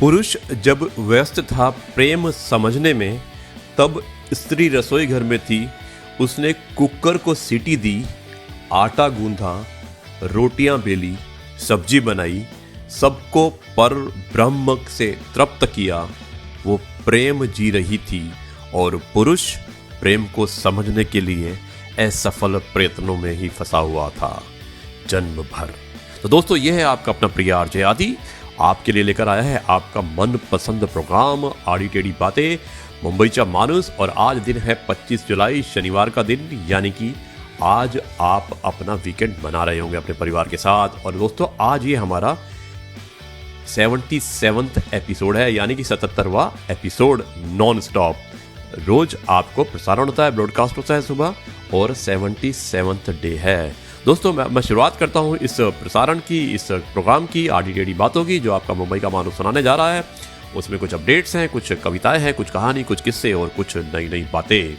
पुरुष जब व्यस्त था प्रेम समझने में, तब स्त्री रसोई घर में थी। उसने कुकर को सीटी दी, आटा गूंथा, रोटियां बेली, सब्जी बनाई, सबको पर ब्रह्म से तृप्त किया। वो प्रेम जी रही थी और पुरुष प्रेम को समझने के लिए असफल प्रयत्नों में ही फंसा हुआ था जन्म भर। तो दोस्तों, यह है आपका अपना प्रिय आरजे आदि आपके लिए लेकर आया है आपका मनपसंद प्रोग्राम आड़ी टेढ़ी बातें मुंबईचा माणूस। और आज दिन है 25 जुलाई, शनिवार का दिन, यानी कि आज आप अपना वीकेंड मना रहे होंगे अपने परिवार के साथ। और दोस्तों, आज ये हमारा 77वां एपिसोड है, यानी कि 77वां एपिसोड नॉन स्टॉप। रोज आपको प्रसारण होता है, ब्रॉडकास्ट होता है सुबह, और 77वां डे है। दोस्तों, मैं शुरुआत करता हूं इस प्रसारण की, इस प्रोग्राम की, आड़ी टेढ़ी बातों की, जो आपका मुंबई का मानव सुनाने जा रहा है। उसमें कुछ अपडेट्स हैं, कुछ कविताएं हैं, कुछ कहानी, कुछ किस्से और कुछ नई नई बातें।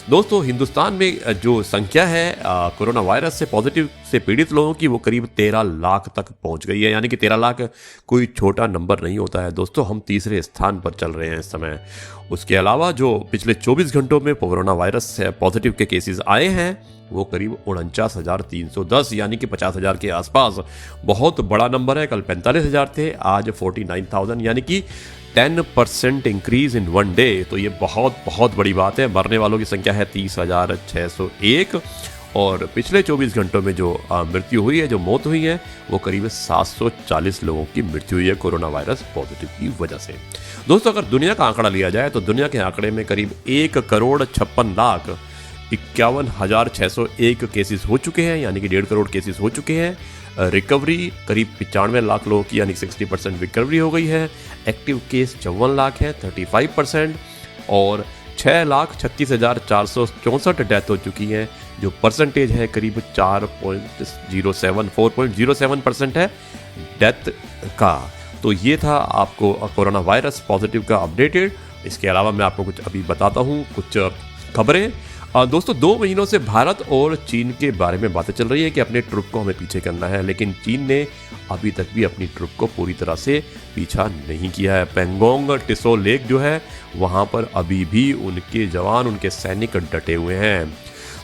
दोस्तों, हिंदुस्तान में जो संख्या है कोरोना वायरस से पॉजिटिव से पीड़ित लोगों की, वो करीब 13 लाख तक पहुंच गई है। यानी कि 13 लाख कोई छोटा नंबर नहीं होता है। दोस्तों, हम तीसरे स्थान पर चल रहे हैं इस समय। उसके अलावा जो पिछले 24 घंटों में कोरोना वायरस से पॉजिटिव के केसेस आए हैं, वो करीब 49,310, यानी कि 50,000 के आसपास। बहुत बड़ा नंबर है। कल 45,000 थे, आज 49,000, यानी कि 10% इंक्रीज इन वन डे। तो ये बहुत बहुत बड़ी बात है। मरने वालों की संख्या है 30,601, और पिछले 24 घंटों में जो मृत्यु हुई है, जो मौत हुई है, वो करीब 740 लोगों की मृत्यु हुई है कोरोना वायरस पॉजिटिव की वजह से। दोस्तों, अगर दुनिया का आंकड़ा लिया जाए तो दुनिया के आंकड़े में करीब 1,56,51,601 केसेस हो चुके हैं, यानी कि 1.5 करोड़ केसेस हो चुके हैं। रिकवरी करीब 95 लाख लोगों की, यानी 60% रिकवरी हो गई है। एक्टिव केस 54 लाख है, 35%, और 6,36,464 डेथ हो चुकी हैं, जो परसेंटेज है करीब 4.07% है डेथ का। तो ये था आपको कोरोना वायरस पॉजिटिव का अपडेटेड। इसके अलावा मैं आपको कुछ अभी बताता हूँ कुछ खबरें। दोस्तों, 2 महीनों से भारत और चीन के बारे में बातें चल रही है कि अपने ट्रुप को हमें पीछे करना है, लेकिन चीन ने अभी तक भी अपनी ट्रुप को पूरी तरह से पीछा नहीं किया है। पेंगोंग टिसो लेक जो है, वहाँ पर अभी भी उनके जवान, उनके सैनिक डटे हुए हैं।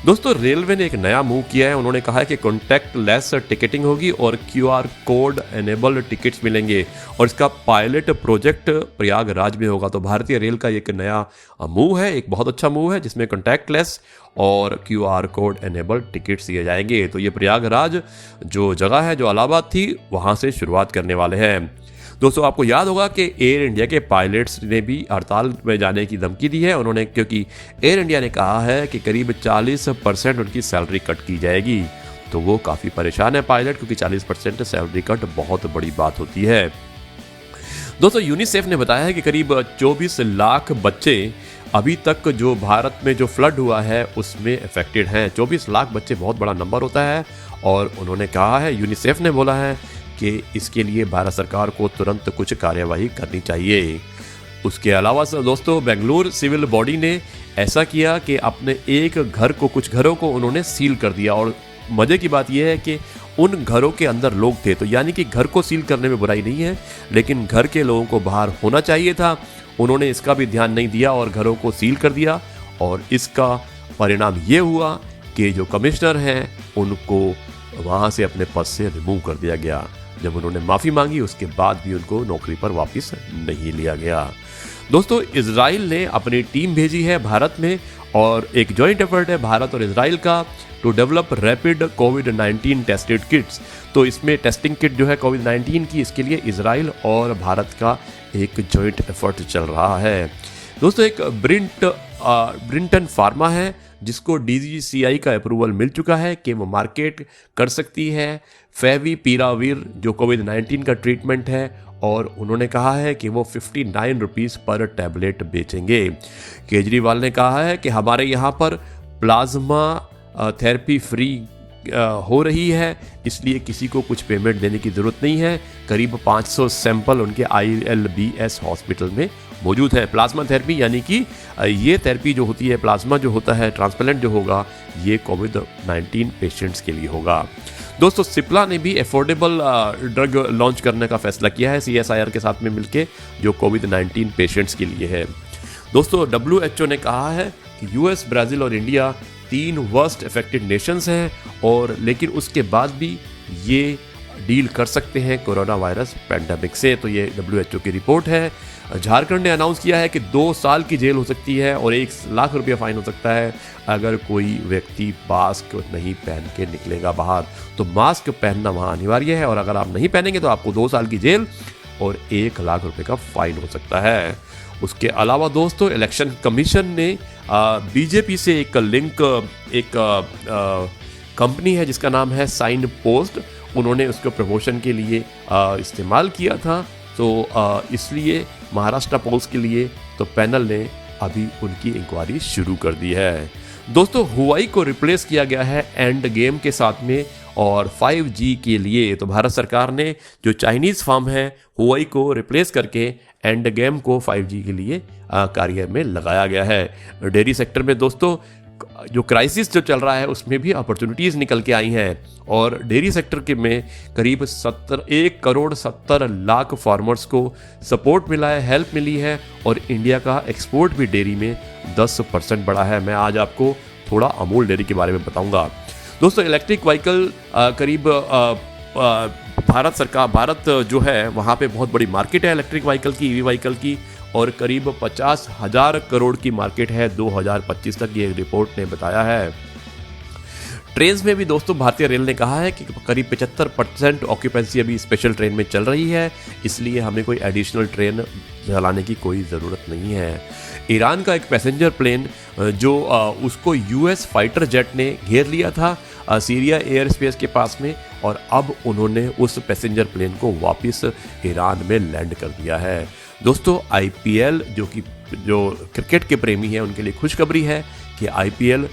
दोस्तों, रेलवे ने एक नया मूव किया है। उन्होंने कहा है कि कॉन्टैक्टलेस टिकटिंग होगी और QR कोड एनेबल्ड टिकट्स मिलेंगे, और इसका पायलट प्रोजेक्ट प्रयागराज में होगा। तो भारतीय रेल का एक नया मूव है, एक बहुत अच्छा मूव है, जिसमें कॉन्टैक्टलेस और QR कोड एनेबल्ड टिकट्स दिए जाएंगे। तो ये प्रयागराज जो जगह है, जो इलाहाबाद थी, वहाँ से शुरुआत करने वाले हैं। दोस्तों, आपको याद होगा कि एयर इंडिया के पायलट्स ने भी हड़ताल में जाने की धमकी दी है उन्होंने, क्योंकि एयर इंडिया ने कहा है कि करीब 40% उनकी सैलरी कट की जाएगी। तो वो काफ़ी परेशान है पायलट, क्योंकि 40% सैलरी कट बहुत बड़ी बात होती है। दोस्तों, यूनिसेफ ने बताया है कि करीब 24 लाख बच्चे अभी तक जो भारत में जो फ्लड हुआ है उसमें अफेक्टेड हैं। 24 लाख बच्चे बहुत बड़ा नंबर होता है, और उन्होंने कहा है, यूनिसेफ ने बोला है कि इसके लिए भारत सरकार को तुरंत कुछ कार्यवाही करनी चाहिए। उसके अलावा दोस्तों, बेंगलुरु सिविल बॉडी ने ऐसा किया कि अपने एक घर को, कुछ घरों को उन्होंने सील कर दिया। और मज़े की बात यह है कि उन घरों के अंदर लोग थे, तो यानी कि घर को सील करने में बुराई नहीं है, लेकिन घर के लोगों को बाहर होना चाहिए था। उन्होंने इसका भी ध्यान नहीं दिया और घरों को सील कर दिया, और इसका परिणाम ये हुआ कि जो कमिश्नर हैं उनको वहाँ से अपने पद से रिमूव कर दिया गया। जब उन्होंने माफ़ी मांगी, उसके बाद भी उनको नौकरी पर वापस नहीं लिया गया। दोस्तों, इजराइल ने अपनी टीम भेजी है भारत में, और एक जॉइंट एफर्ट है भारत और इजराइल का टू डेवलप रैपिड कोविड-19 टेस्टेड किट्स। तो इसमें टेस्टिंग किट जो है कोविड-19 की, इसके लिए इजराइल और भारत का एक जॉइंट एफर्ट चल रहा है। दोस्तों, एक ब्रिंटन फार्मा है जिसको DCGI का अप्रूवल मिल चुका है कि वो मार्केट कर सकती है फेविपिराविर, जो कोविड-19 का ट्रीटमेंट है, और उन्होंने कहा है कि वो 59 रुपीज़ पर टैबलेट बेचेंगे। केजरीवाल ने कहा है कि हमारे यहाँ पर प्लाज्मा थेरेपी फ्री हो रही है, इसलिए किसी को कुछ पेमेंट देने की ज़रूरत नहीं है। करीब 500 सैंपल उनके ILBS हॉस्पिटल में मौजूद है। प्लाज्मा थेरेपी, यानी कि ये थेरेपी जो होती है, प्लाज्मा जो होता है, ट्रांसप्लांट जो होगा, ये कोविड-19 पेशेंट्स के लिए होगा। दोस्तों सिप्ला ने भी अफोर्डेबल ड्रग लॉन्च करने का फैसला किया है CSIR के साथ में मिलके, जो कोविड-19 पेशेंट्स के लिए है। दोस्तों WHO ने कहा है कि US, ब्राज़ील और इंडिया 3 वर्स्ट अफेक्टेड नेशंस हैं, और लेकिन उसके बाद भी ये डील कर सकते हैं कोरोना वायरस पैंडेमिक से। तो ये WHO की रिपोर्ट है। झारखंड ने अनाउंस किया है कि 2 साल की जेल हो सकती है और 1 लाख रुपया फाइन हो सकता है अगर कोई व्यक्ति मास्क नहीं पहन के निकलेगा बाहर। तो मास्क पहनना वहाँ अनिवार्य है, और अगर आप नहीं पहनेंगे तो आपको 2 साल की जेल और 1 लाख रुपए का फाइन हो सकता है। उसके अलावा दोस्तों इलेक्शन कमीशन ने बीजेपी से एक लिंक, एक कंपनी है जिसका नाम है साइन पोस्ट, उन्होंने उसको प्रमोशन के लिए इस्तेमाल किया था। तो इसलिए महाराष्ट्र पोल्स के लिए तो पैनल ने अभी उनकी इंक्वायरी शुरू कर दी है। दोस्तों हुआई को रिप्लेस किया गया है एंड गेम के साथ में, और 5G के लिए तो भारत सरकार ने जो चाइनीज़ फर्म है हुआई को रिप्लेस करके एंड गेम को 5G के लिए कार्य में लगाया गया है। डेयरी सेक्टर में दोस्तों जो क्राइसिस जो चल रहा है उसमें भी अपॉर्चुनिटीज़ निकल के आई हैं, और डेयरी सेक्टर के में करीब 1 करोड़ 70 लाख फार्मर्स को सपोर्ट मिला है, हेल्प मिली है, और इंडिया का एक्सपोर्ट भी डेयरी में 10% बढ़ा है। मैं आज आपको थोड़ा अमूल डेयरी के बारे में बताऊंगा। दोस्तों इलेक्ट्रिक व्हीकल करीब भारत जो है वहाँ पे बहुत बड़ी मार्केट है इलेक्ट्रिक व्हीकल की, EV व्हीकल की, और करीब 50,000 करोड़ की मार्केट है 2025 तक, ये रिपोर्ट ने बताया है। ट्रेन में भी दोस्तों भारतीय रेल ने कहा है कि करीब 75% ऑक्यूपेंसी अभी स्पेशल ट्रेन में चल रही है, इसलिए हमें कोई एडिशनल ट्रेन चलाने की कोई ज़रूरत नहीं है। ईरान का एक पैसेंजर प्लेन जो उसको US फाइटर जेट ने घेर लिया था सीरिया एयर स्पेस के पास में, और अब उन्होंने उस पैसेंजर प्लेन को वापस ईरान में लैंड कर दिया है। दोस्तों IPL जो क्रिकेट के प्रेमी हैं उनके लिए खुशखबरी है कि IPL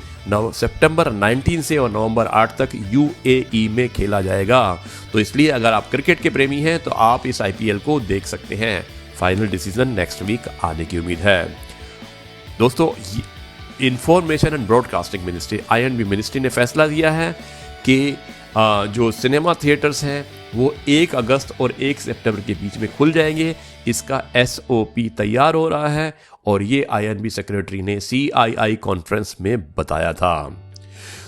सितंबर 19 से और नवंबर 8 तक UAE में खेला जाएगा। तो इसलिए अगर आप क्रिकेट के प्रेमी हैं तो आप इस IPL को देख सकते हैं। फाइनल डिसीजन नेक्स्ट वीक आने की उम्मीद है। दोस्तों information and broadcasting ministry INB ministry ने फैसला दिया है कि जो सिनेमा थिएटर्स हैं वो 1 अगस्त और 1 सितंबर के बीच में खुल जाएंगे। इसका SOP तैयार हो रहा है, और ये INB सेक्रेटरी ने CII कॉन्फ्रेंस में बताया था।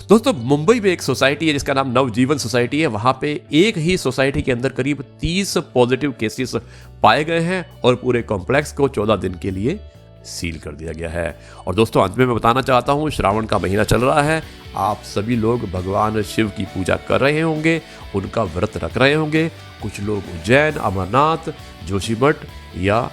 दोस्तों मुंबई में एक सोसाइटी है जिसका नाम नवजीवन सोसाइटी है। वहाँ पे एक ही सोसाइटी के अंदर करीब 30 पॉजिटिव केसेस पाए गए हैं, और पूरे कॉम्प्लेक्स को 14 दिन के लिए सील कर दिया गया है। और दोस्तों अंत में मैं बताना चाहता हूँ, श्रावण का महीना चल रहा है, आप सभी लोग भगवान शिव की पूजा कर रहे होंगे, उनका व्रत रख रहे होंगे। कुछ लोग उज्जैन, अमरनाथ, जोशीमठ या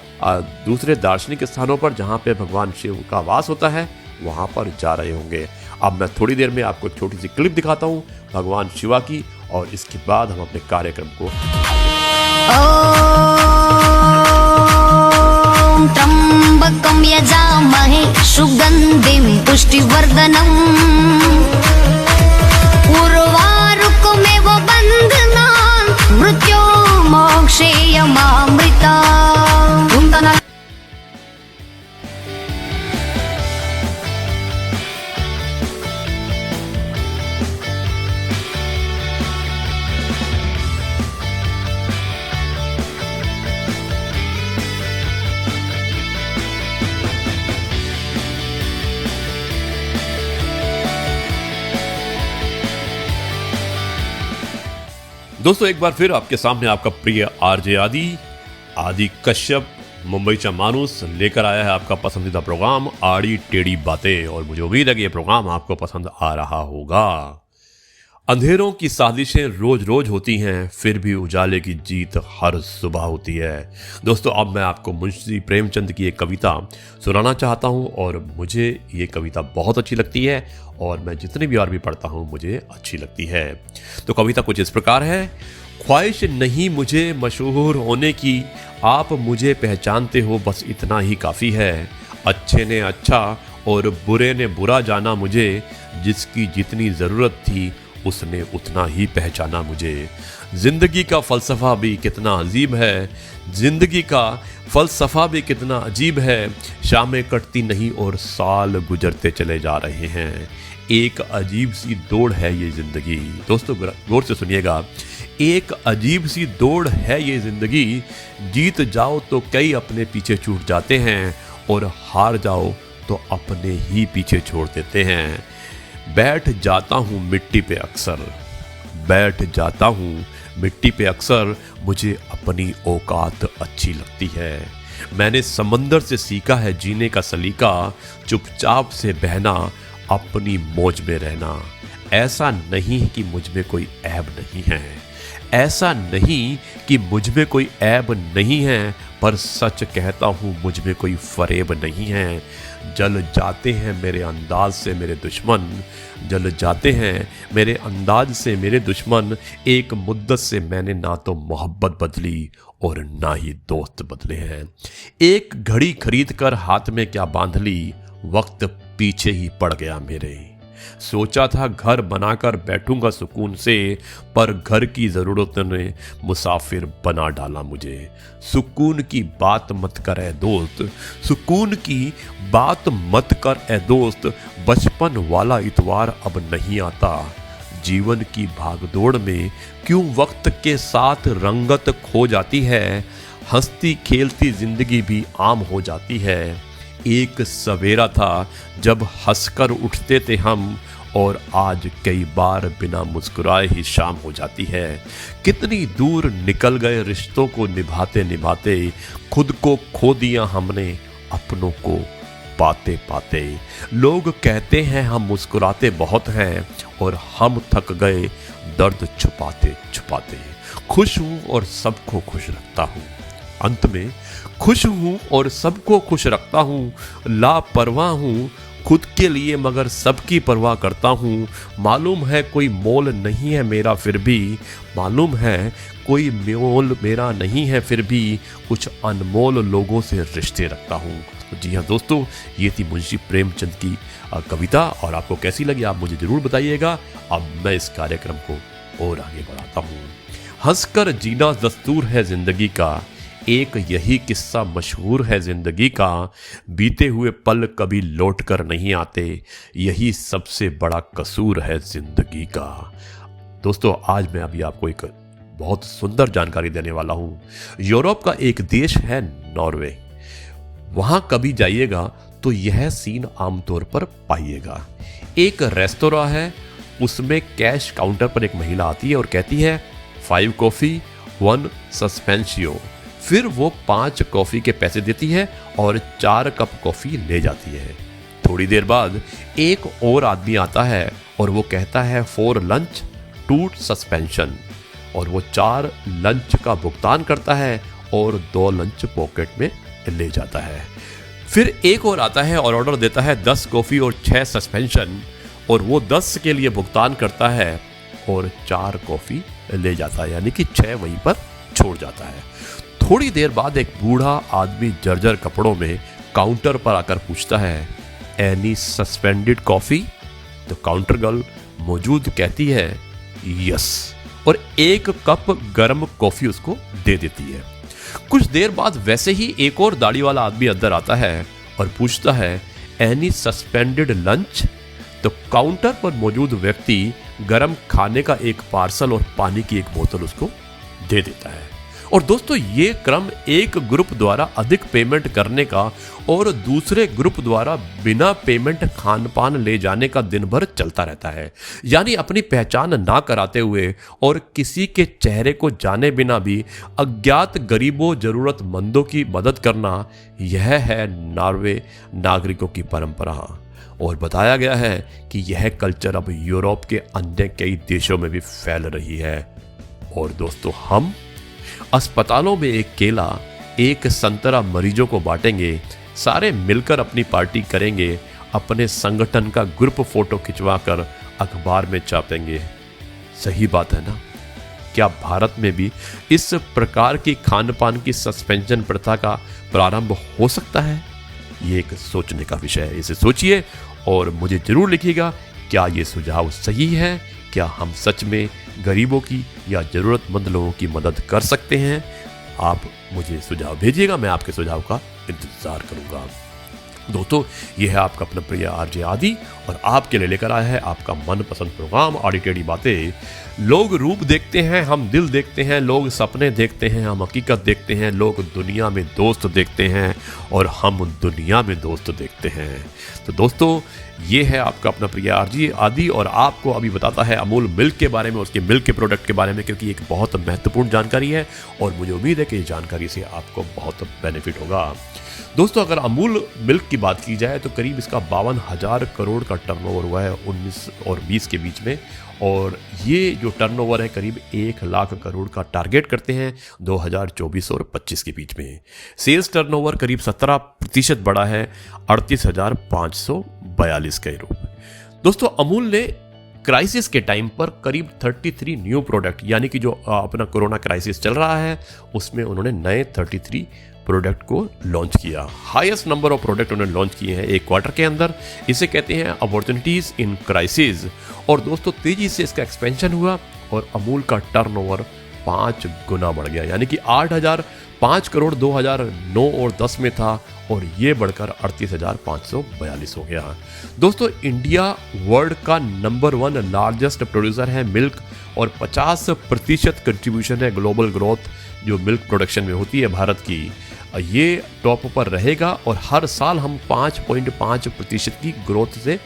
दूसरे दार्शनिक स्थानों पर जहाँ पे भगवान शिव का वास होता है वहाँ पर जा रहे होंगे। अब मैं थोड़ी देर में आपको छोटी सी क्लिप दिखाता हूँ भगवान शिवा की, और इसके बाद हम अपने कार्यक्रम को त्र्यंबकं यजामहे सुगंधिं पुष्टिवर्धनम् उर्वारुकमेव बन्धनान् मृत्योर्मोक्षेयमामृता। दोस्तों एक बार फिर आपके सामने आपका प्रिय RJ आदि कश्यप मुंबईचा माणूस लेकर आया है आपका पसंदीदा प्रोग्राम आड़ी टेढ़ी बातें, और मुझे उम्मीद है कि ये प्रोग्राम आपको पसंद आ रहा होगा। अंधेरों की साजिशें रोज रोज होती हैं, फिर भी उजाले की जीत हर सुबह होती है। दोस्तों अब मैं आपको मुंशी प्रेमचंद की एक कविता सुनाना चाहता हूं, और मुझे ये कविता बहुत अच्छी लगती है, और मैं जितनी भी और भी पढ़ता हूं मुझे अच्छी लगती है। तो कविता कुछ इस प्रकार है। ख्वाहिश नहीं मुझे मशहूर होने की, आप मुझे पहचानते हो बस इतना ही काफ़ी है। अच्छे ने अच्छा और बुरे ने बुरा जाना मुझे, जिसकी जितनी ज़रूरत थी उसने उतना ही पहचाना मुझे। जिंदगी का फलसफा भी कितना अजीब है, जिंदगी का फलसफा भी कितना अजीब है। शामें कटती नहीं और साल गुजरते चले जा रहे हैं। एक अजीब सी दौड़ है ये जिंदगी। दोस्तों गौर से सुनिएगा, एक अजीब सी दौड़ है ये जिंदगी। जीत जाओ तो कई अपने पीछे छूट जाते हैं और हार जाओ तो अपने ही पीछे छोड़ देते हैं। बैठ जाता हूँ मिट्टी पे अक्सर, बैठ जाता हूँ मिट्टी पे अक्सर, मुझे अपनी औकात अच्छी लगती है। मैंने समंदर से सीखा है जीने का सलीका, चुपचाप से बहना, अपनी मौज में रहना। ऐसा नहीं कि मुझ में कोई ऐब नहीं है, ऐसा नहीं कि मुझ में कोई ऐब नहीं है, पर सच कहता हूँ मुझ में कोई फरेब नहीं है। जल जाते हैं मेरे अंदाज से मेरे दुश्मन, जल जाते हैं मेरे अंदाज से मेरे दुश्मन। एक मुद्दत से मैंने ना तो मोहब्बत बदली और ना ही दोस्त बदले हैं। एक घड़ी खरीद कर हाथ में क्या बांध ली, वक्त पीछे ही पड़ गया मेरे। सोचा था घर बनाकर बैठूंगा सुकून से, पर घर की जरूरत ने मुसाफिर बना डाला मुझे। सुकून की बात मत कर ए दोस्त, सुकून की बात मत कर ए दोस्त। बचपन वाला इतवार अब नहीं आता। जीवन की भागदौड़ में क्यों वक्त के साथ रंगत खो जाती है। हंसती खेलती जिंदगी भी आम हो जाती है। एक सवेरा था जब हंसकर उठते थे हम, और आज कई बार बिना मुस्कुराए ही शाम हो जाती है। कितनी दूर निकल गए रिश्तों को निभाते निभाते, खुद को खो दिया हमने अपनों को पाते पाते। लोग कहते हैं हम मुस्कुराते बहुत हैं, और हम थक गए दर्द छुपाते छुपाते। खुश हूं और सबको खुश रखता हूं, अंत में खुश हूं और सबको खुश रखता हूं। लापरवाह हूं खुद के लिए मगर सबकी परवाह करता हूं। मालूम है कोई मोल नहीं है मेरा फिर भी, मालूम है कोई मोल मेरा नहीं है फिर भी, कुछ अनमोल लोगों से रिश्ते रखता हूं। तो जी हाँ दोस्तों, ये थी मुंशी प्रेमचंद की कविता, और आपको कैसी लगी आप मुझे जरूर बताइएगा। अब मैं इस कार्यक्रम को और आगे बढ़ाता हूँ। हंसकर जीना दस्तूर है जिंदगी का, एक यही किस्सा मशहूर है जिंदगी का। बीते हुए पल कभी लौट कर नहीं आते, यही सबसे बड़ा कसूर है जिंदगी का। दोस्तों आज मैं अभी आपको एक बहुत सुंदर जानकारी देने वाला हूँ। यूरोप का एक देश है नॉर्वे। वहां कभी जाइएगा तो यह सीन आमतौर पर पाइएगा। एक रेस्तोरां है, उसमें कैश काउंटर पर एक महिला आती है और कहती है 5 कॉफी 1 सस्पेंशियो। फिर वो 5 कॉफी के पैसे देती है और 4 कप कॉफी ले जाती है। थोड़ी देर बाद एक और आदमी आता है और वो कहता है 4 लंच 2 सस्पेंशन, और वो 4 लंच का भुगतान करता है और 2 लंच पॉकेट में ले जाता है। फिर एक और आता है और ऑर्डर देता है 10 कॉफी और 6 सस्पेंशन, और वो 10 के लिए भुगतान करता है और 4 कॉफी ले जाता है, यानी कि 6 वहीं पर छोड़ जाता है। थोड़ी देर बाद एक बूढ़ा आदमी जर्जर कपड़ों में काउंटर पर आकर पूछता है एनी सस्पेंडेड कॉफी। तो काउंटर गर्ल मौजूद कहती है यस, और 1 कप गर्म कॉफी उसको दे देती है। कुछ देर बाद वैसे ही एक और दाढ़ी वाला आदमी अंदर आता है और पूछता है एनी सस्पेंडेड लंच। तो काउंटर पर मौजूद व्यक्ति गर्म खाने का एक पार्सल और पानी की एक बोतल उसको दे देता है। और दोस्तों ये क्रम एक ग्रुप द्वारा अधिक पेमेंट करने का और दूसरे ग्रुप द्वारा बिना पेमेंट खान पान ले जाने का दिन भर चलता रहता है। यानी अपनी पहचान ना कराते हुए और किसी के चेहरे को जाने बिना भी अज्ञात गरीबों जरूरतमंदों की मदद करना, यह है नॉर्वे नागरिकों की परंपरा। और बताया गया है कि यह कल्चर अब यूरोप के अन्य कई देशों में भी फैल रही है। और दोस्तों हम अस्पतालों में एक केला एक संतरा मरीजों को बांटेंगे, सारे मिलकर अपनी पार्टी करेंगे, अपने संगठन का ग्रुप फोटो खिंचवाकर अखबार में छापेंगे। सही बात है ना? क्या भारत में भी इस प्रकार की खान पान की सस्पेंशन प्रथा का प्रारंभ हो सकता है? ये एक सोचने का विषय है। इसे सोचिए और मुझे जरूर लिखिएगा क्या ये सुझाव सही है क्या हम सच में गरीबों की या ज़रूरतमंद लोगों की मदद कर सकते हैं? आप मुझे सुझाव भेजिएगा, मैं आपके सुझाव का इंतज़ार करूँगा। दोस्तों, ये है आपका अपना प्रिय आरजे आदि और आपके लिए लेकर आया है आपका मनपसंद प्रोग्राम आड़ी टेढ़ी बातें। लोग रूप देखते हैं, हम दिल देखते हैं। लोग सपने देखते हैं, हम हकीकत देखते हैं। लोग दुनिया में दोस्त देखते हैं और हम दुनिया में दोस्त देखते हैं। तो दोस्तों, ये है आपका अपना प्रिय आरजे आदि और आपको अभी बताता है अमूल मिल्क के बारे में, उसके मिल्क के प्रोडक्ट के बारे में, क्योंकि एक बहुत महत्वपूर्ण जानकारी है और मुझे उम्मीद है कि इस जानकारी से आपको बहुत बेनिफिट होगा। दोस्तों, अगर अमूल मिल्क की बात की जाए तो करीब इसका 52,000 करोड़ का टर्नओवर हुआ है 19 और 20 के बीच में, और ये जो टर्नओवर है करीब 1 लाख करोड़ का टारगेट करते हैं 2024 और 25 के बीच में। सेल्स टर्नओवर करीब 17% बढ़ा है 38,542 करोड़। दोस्तों, अमूल ने क्राइसिस के टाइम पर करीब 33 न्यू प्रोडक्ट, यानी कि जो अपना कोरोना क्राइसिस चल रहा है उसमें उन्होंने नए 33 प्रोडक्ट को लॉन्च किया। हाईएस्ट नंबर ऑफ प्रोडक्ट उन्होंने लॉन्च किए हैं एक क्वार्टर के अंदर। इसे कहते हैं अपॉर्चुनिटीज इन क्राइसिस। और दोस्तों, तेजी से इसका एक्सपेंशन हुआ और अमूल का टर्नओवर 5 गुना बढ़ गया, यानी कि 8,005 करोड़ 2009 और 10 में था और ये बढ़कर 38,542 हो गया। दोस्तों, इंडिया वर्ल्ड का नंबर 1 लार्जेस्ट प्रोड्यूसर है मिल्क और 50% कंट्रीब्यूशन है ग्लोबल ग्रोथ जो मिल्क प्रोडक्शन में होती है भारत की। ये टॉप पर रहेगा और हर साल हम 5.5% की ग्रोथ से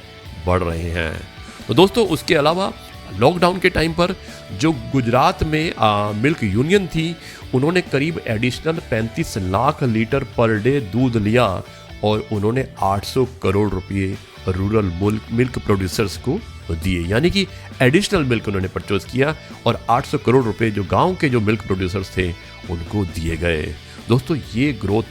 बढ़ रहे हैं। तो दोस्तों, उसके अलावा लॉकडाउन के टाइम पर जो गुजरात में मिल्क यूनियन थी, उन्होंने करीब additional 35 lakh litre per day दूध लिया और उन्होंने 800 करोड़ रुपए रूरल मिल्क प्रोड्यूसर्स को दिए, यानी कि एडिशनल मिल्क उन्होंने परचेज किया और 800 करोड़ रुपए जो गांव के जो मिल्क प्रोड्यूसर्स थे उनको दिए गए। दोस्तों, ये ग्रोथ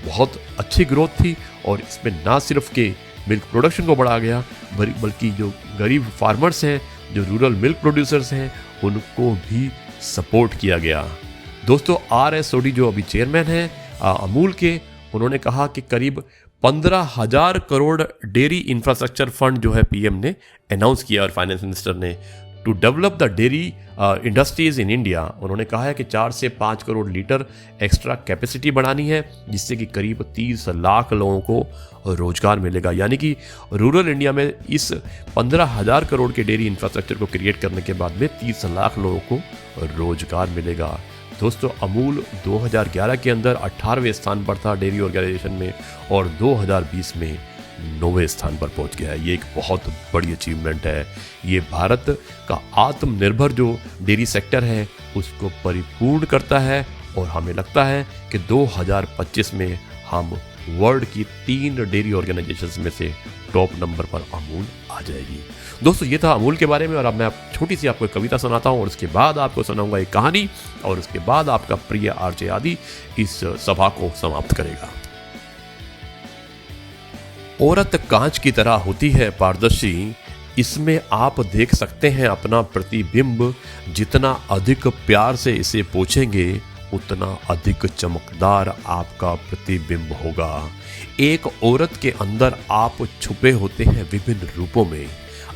बहुत अच्छी ग्रोथ थी और इसमें ना सिर्फ के मिल्क प्रोडक्शन को बढ़ाया गया बल्कि जो गरीब फार्मर्स हैं, जो रूरल मिल्क प्रोड्यूसर्स हैं, उनको भी सपोर्ट किया गया। दोस्तों, RSOD जो अभी चेयरमैन हैं अमूल के, उन्होंने कहा कि करीब 15,000 करोड़ डेयरी इंफ्रास्ट्रक्चर फंड जो है PM ने अनाउंस किया और फाइनेंस मिनिस्टर ने to develop the dairy industries in India. उन्होंने कहा है कि 4 से 5 करोड़ लीटर एक्स्ट्रा कैपेसिटी बढ़ानी है, जिससे कि करीब 30 लाख लोगों को रोजगार मिलेगा, यानी कि रूरल इंडिया में इस 15,000 करोड़ के डेयरी इंफ्रास्ट्रक्चर को क्रिएट करने के बाद में 30 लाख लोगों को रोजगार मिलेगा। दोस्तों, अमूल 2011 के अंदर 18वें स्थान पर था डेयरी ऑर्गेनाइजेशन में और 2020 में 9वें स्थान पर पहुंच गया है। ये एक बहुत बड़ी अचीवमेंट है। ये भारत का आत्मनिर्भर जो डेयरी सेक्टर है उसको परिपूर्ण करता है और हमें लगता है कि 2025 में हम वर्ल्ड की 3 डेयरी ऑर्गेनाइजेशंस में से टॉप नंबर पर अमूल आ जाएगी। दोस्तों, ये था अमूल के बारे में और अब मैं छोटी सी आपको कविता सुनाता हूँ और उसके बाद आपको सुनाऊंगा एक कहानी और उसके बाद आपका प्रिय आरजे आदि इस सभा को समाप्त करेगा। औरत कांच की तरह होती है पारदर्शी, इसमें आप देख सकते हैं अपना प्रतिबिंब। जितना अधिक प्यार से इसे पोछेंगे उतना अधिक चमकदार आपका प्रतिबिंब होगा। एक औरत के अंदर आप छुपे होते हैं विभिन्न रूपों में।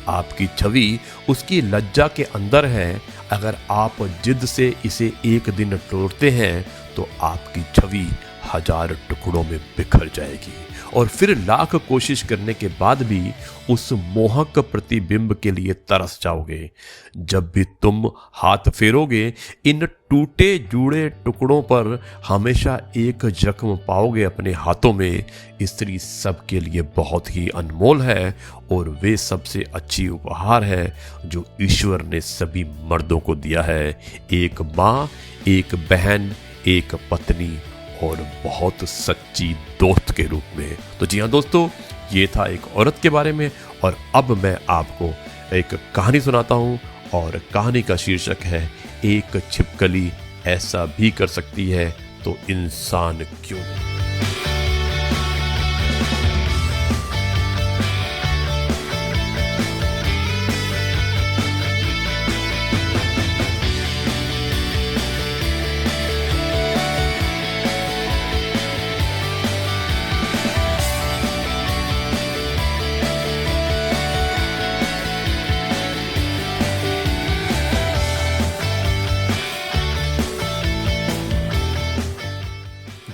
आपकी छवि उसकी लज्जा के अंदर है। अगर आप जिद से इसे एक दिन तोड़ते हैं तो आपकी छवि 1000 टुकड़ों में बिखर जाएगी और फिर लाख कोशिश करने के बाद भी उस मोहक प्रतिबिंब के लिए तरस जाओगे। जब भी तुम हाथ फेरोगे इन टूटे जुड़े टुकड़ों पर हमेशा एक जख्म पाओगे अपने हाथों में। स्त्री सबके लिए बहुत ही अनमोल है और वे सबसे अच्छी उपहार है जो ईश्वर ने सभी मर्दों को दिया है। एक माँ, एक बहन, एक पत्नी और बहुत सच्ची दोस्त के रूप में। तो जी हाँ दोस्तों, ये था एक औरत के बारे में और अब मैं आपको एक कहानी सुनाता हूँ और कहानी का शीर्षक है एक छिपकली ऐसा भी कर सकती है तो इंसान क्यों।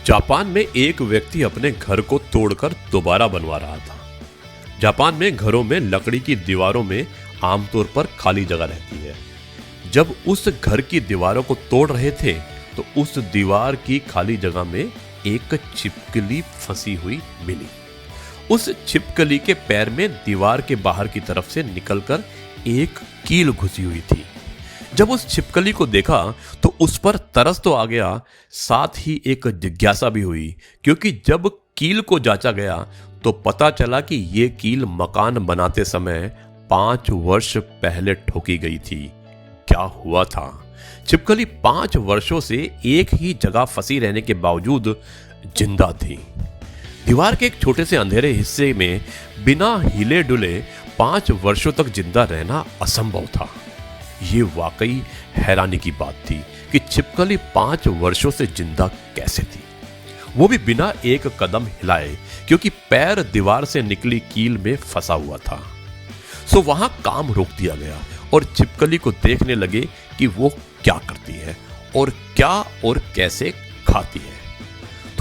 जापान में एक व्यक्ति अपने घर को तोड़कर दोबारा बनवा रहा था। जापान में घरों में लकड़ी की दीवारों में आमतौर पर खाली जगह रहती है। जब उस घर की दीवारों को तोड़ रहे थे तो उस दीवार की खाली जगह में एक छिपकली फंसी हुई मिली। उस छिपकली के पैर में दीवार के बाहर की तरफ से निकलकर एक कील घुसी हुई थी। जब उस छिपकली को देखा तो उस पर तरस तो आ गया, साथ ही एक जिज्ञासा भी हुई, क्योंकि जब कील को जांचा गया तो पता चला कि ये कील मकान बनाते समय 5 वर्ष पहले ठोकी गई थी। क्या हुआ था? छिपकली 5 वर्षों से एक ही जगह फंसी रहने के बावजूद जिंदा थी। दीवार के एक छोटे से अंधेरे हिस्से में बिना हिले डुले 5 वर्षों तक जिंदा रहना असंभव था। ये वाकई हैरानी की बात थी कि छिपकली 5 वर्षों से जिंदा कैसे थी, वो भी बिना एक कदम हिलाए, क्योंकि पैर दीवार से निकली कील में फंसा हुआ था। सो वहां काम रोक दिया गया और छिपकली को देखने लगे कि वो क्या करती है और क्या और कैसे खाती है।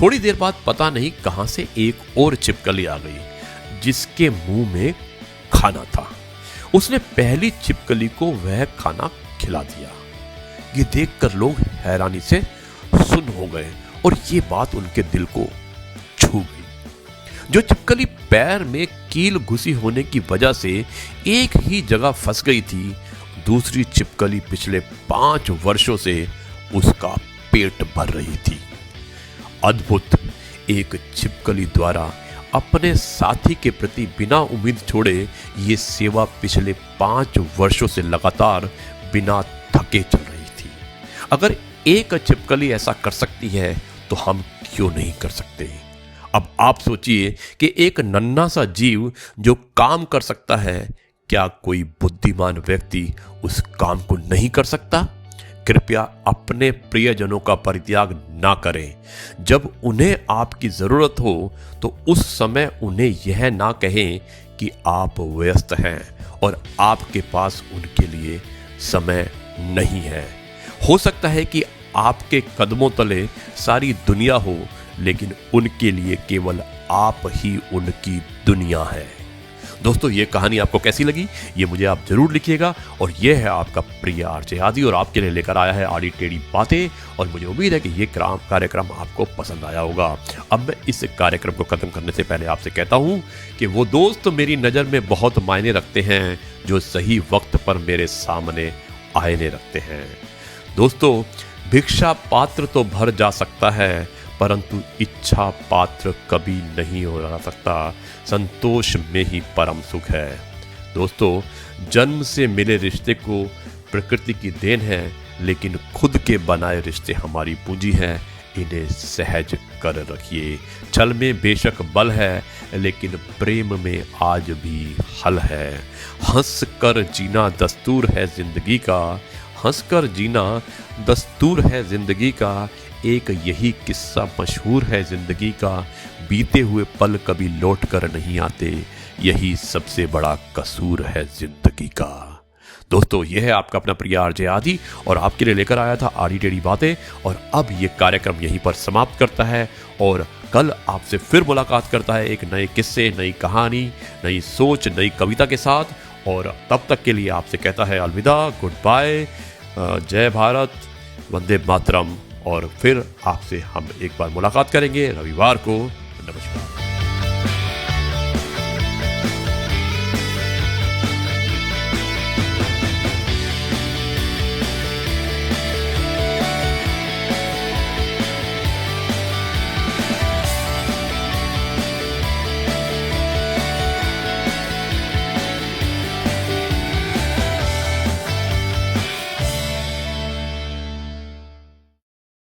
थोड़ी देर बाद पता नहीं कहां से एक और छिपकली आ गई जिसके मुंह में खाना था। उसने पहली छिपकली को वह खाना खिला दिया। ये देखकर लोग हैरानी से सुन्न हो गए और ये बात उनके दिल को छू गई। जो छिपकली पैर में कील घुसी होने की वजह से एक ही जगह फंस गई थी, दूसरी छिपकली पिछले 5 वर्षों से उसका पेट भर रही थी। अद्भुत! एक छिपकली द्वारा अपने साथी के प्रति बिना उम्मीद छोड़े ये सेवा पिछले 5 वर्षों से लगातार बिना थके चल रही थी। अगर एक छिपकली ऐसा कर सकती है तो हम क्यों नहीं कर सकते? अब आप सोचिए कि एक नन्हा सा जीव जो काम कर सकता है, क्या कोई बुद्धिमान व्यक्ति उस काम को नहीं कर सकता? कृपया अपने प्रियजनों का परित्याग ना करें। जब उन्हें आपकी जरूरत हो तो उस समय उन्हें यह ना कहें कि आप व्यस्त हैं और आपके पास उनके लिए समय नहीं है। हो सकता है कि आपके कदमों तले सारी दुनिया हो, लेकिन उनके लिए केवल आप ही उनकी दुनिया है। दोस्तों, ये कहानी आपको कैसी लगी ये मुझे आप जरूर लिखिएगा। और ये है आपका प्रिय आरजे आदि और आपके लिए लेकर आया है आड़ी टेढ़ी बातें। और मुझे उम्मीद है कि ये कार्यक्रम आपको पसंद आया होगा। अब मैं इस कार्यक्रम को खत्म करने से पहले आपसे कहता हूँ कि वो दोस्त मेरी नज़र में बहुत मायने रखते हैं जो सही वक्त पर मेरे सामने आईने रखते हैं। दोस्तों, भिक्षा पात्र तो भर जा सकता है, परंतु इच्छा पात्र कभी नहीं हो जा सकता। संतोष में ही परम सुख है। दोस्तों, जन्म से मिले रिश्ते को प्रकृति की देन है, लेकिन खुद के बनाए रिश्ते हमारी पूंजी है। इन्हें सहज कर रखिए। छल में बेशक बल है, लेकिन प्रेम में आज भी हल है। हंस कर जीना दस्तूर है जिंदगी का, हंस कर जीना दस्तूर है जिंदगी का। एक यही किस्सा मशहूर है जिंदगी का, बीते हुए पल कभी लौट कर नहीं आते, यही सबसे बड़ा कसूर है जिंदगी का। दोस्तों, यह है आपका अपना प्रिय आरजे आदि और आपके लिए लेकर आया था आड़ी टेढ़ी बातें। और अब ये कार्यक्रम यहीं पर समाप्त करता है और कल आपसे फिर मुलाकात करता है एक नए किस्से, नई कहानी, नई सोच, नई कविता के साथ। और तब तक के लिए आपसे कहता है अलविदा, गुड बाय, जय भारत, वंदे मातरम। और फिर आपसे हम एक बार मुलाकात करेंगे रविवार को। नमस्कार।